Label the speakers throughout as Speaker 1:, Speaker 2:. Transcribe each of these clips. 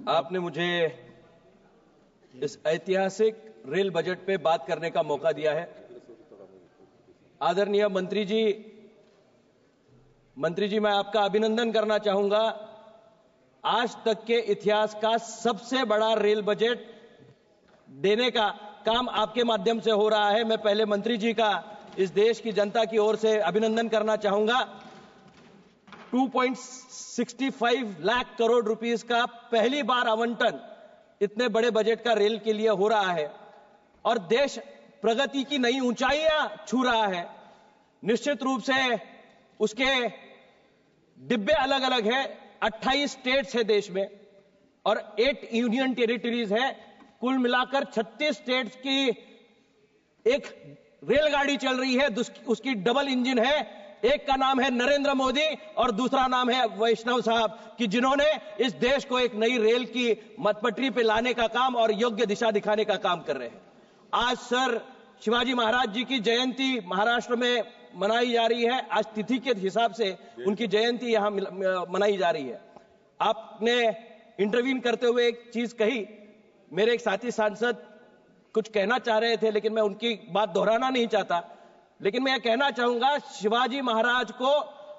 Speaker 1: आपने मुझे इस ऐतिहासिक रेल बजट पे बात करने का मौका दिया है। आदरणीय मंत्री जी, मैं आपका अभिनंदन करना चाहूंगा। आज तक के इतिहास का सबसे बड़ा रेल बजट देने का काम आपके माध्यम से हो रहा है। मैं पहले मंत्री जी का इस देश की जनता की ओर से अभिनंदन करना चाहूंगा। 2.65 लाख करोड़ रुपीस का पहली बार आवंटन इतने बड़े बजट का रेल के लिए हो रहा है और देश प्रगति की नई ऊंचाइयां छू रहा है। निश्चित रूप से उसके डिब्बे अलग अलग हैं। 28 स्टेट्स है देश में और 8 यूनियन टेरिटरीज है। कुल मिलाकर 36 स्टेट्स की एक रेलगाड़ी चल रही है। उसकी डबल इंजन है। एक का नाम है नरेंद्र मोदी और दूसरा नाम है वैष्णव साहब, कि जिन्होंने इस देश को एक नई रेल की मतपटरी पे लाने का काम और योग्य दिशा दिखाने का काम कर रहे हैं। आज सर शिवाजी महाराज जी की जयंती महाराष्ट्र में मनाई जा रही है। आज तिथि के हिसाब से उनकी जयंती यहां मनाई जा रही है। आपने इंटरवीन करते हुए एक चीज कही, मेरे एक साथी सांसद कुछ कहना चाह रहे थे लेकिन मैं उनकी बात दोहराना नहीं चाहता, लेकिन मैं यह कहना चाहूंगा, शिवाजी महाराज को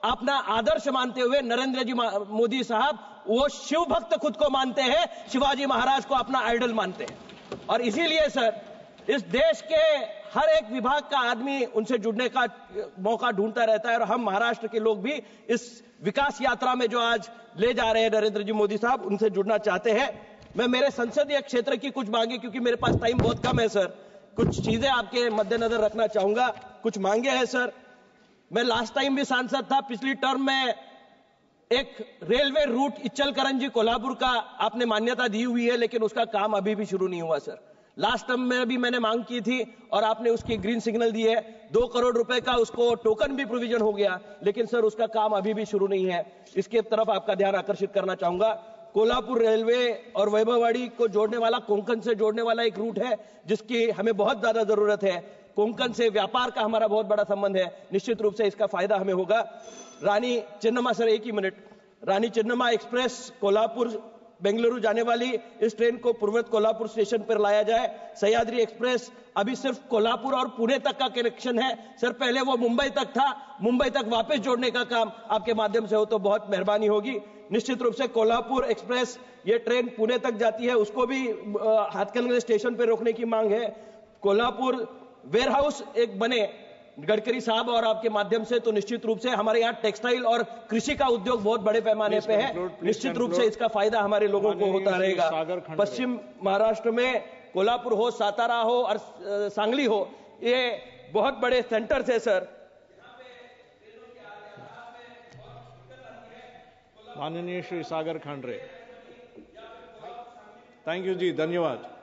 Speaker 1: अपना आदर्श मानते हुए नरेंद्र जी मोदी साहब वो शिव भक्त खुद को मानते हैं, शिवाजी महाराज को अपना आइडल मानते हैं। और इसीलिए सर इस देश के हर एक विभाग का आदमी उनसे जुड़ने का मौका ढूंढता रहता है और हम महाराष्ट्र के लोग भी इस विकास यात्रा में जो आज ले जा रहे हैं नरेंद्र जी मोदी साहब, उनसे जुड़ना चाहते हैं। मैं मेरे संसदीय क्षेत्र की कुछ मांगे, क्योंकि मेरे पास टाइम बहुत कम है सर, कुछ चीजें आपके मद्देनजर रखना चाहूंगा। कुछ मांगे हैं सर। मैं लास्ट टाइम भी सांसद था, पिछली टर्म में एक रेलवे रूट इच्चलकरंजी कोल्हापुर का आपने मान्यता दी हुई है, लेकिन उसका काम अभी भी शुरू नहीं हुआ सर। लास्ट टर्म में भी मैंने मांग की थी और आपने उसकी ग्रीन सिग्नल दी है। 2 करोड़ रुपए का उसको टोकन भी प्रोविजन हो गया, लेकिन सर उसका काम अभी भी शुरू नहीं है। इसके तरफ आपका ध्यान आकर्षित करना चाहूंगा। कोल्हापुर रेलवे और वैभववाड़ी को जोड़ने वाला, कोंकण से जोड़ने वाला एक रूट है जिसकी हमें बहुत ज्यादा जरूरत है। कोंकण से व्यापार का हमारा बहुत बड़ा संबंध है, निश्चित रूप से इसका फायदा हमें होगा। रानी चेन्नम्मा सर, एक ही मिनट, रानी चेन्नम्मा एक्सप्रेस कोल्हापुर बेंगलुरु जाने वाली इस ट्रेन को पूर्वत कोल्हापुर स्टेशन पर लाया जाए। सह्याद्री एक्सप्रेस अभी सिर्फ कोल्हापुर और पुणे तक का कनेक्शन है सर, पहले वो मुंबई तक था, मुंबई तक वापस जोड़ने का काम आपके माध्यम से हो तो बहुत मेहरबानी होगी। निश्चित रूप से कोल्हापुर एक्सप्रेस ये ट्रेन पुणे तक जाती है, उसको भी हाथकलंगले स्टेशन पर रोकने की मांग है। कोल्हापुर वेयर हाउस एक बने गडकरी साहब और आपके माध्यम से, तो निश्चित रूप से हमारे यहाँ टेक्सटाइल और कृषि का उद्योग बहुत बड़े पैमाने पे है। निश्चित रूप से इसका फायदा हमारे लोगों को होता रहेगा। पश्चिम महाराष्ट्र में कोल्हापुर हो, सातारा हो और सांगली हो, ये बहुत बड़े सेंटर्स है सर।
Speaker 2: माननीय श्री सागर खांडरे, थैंक यू जी, धन्यवाद।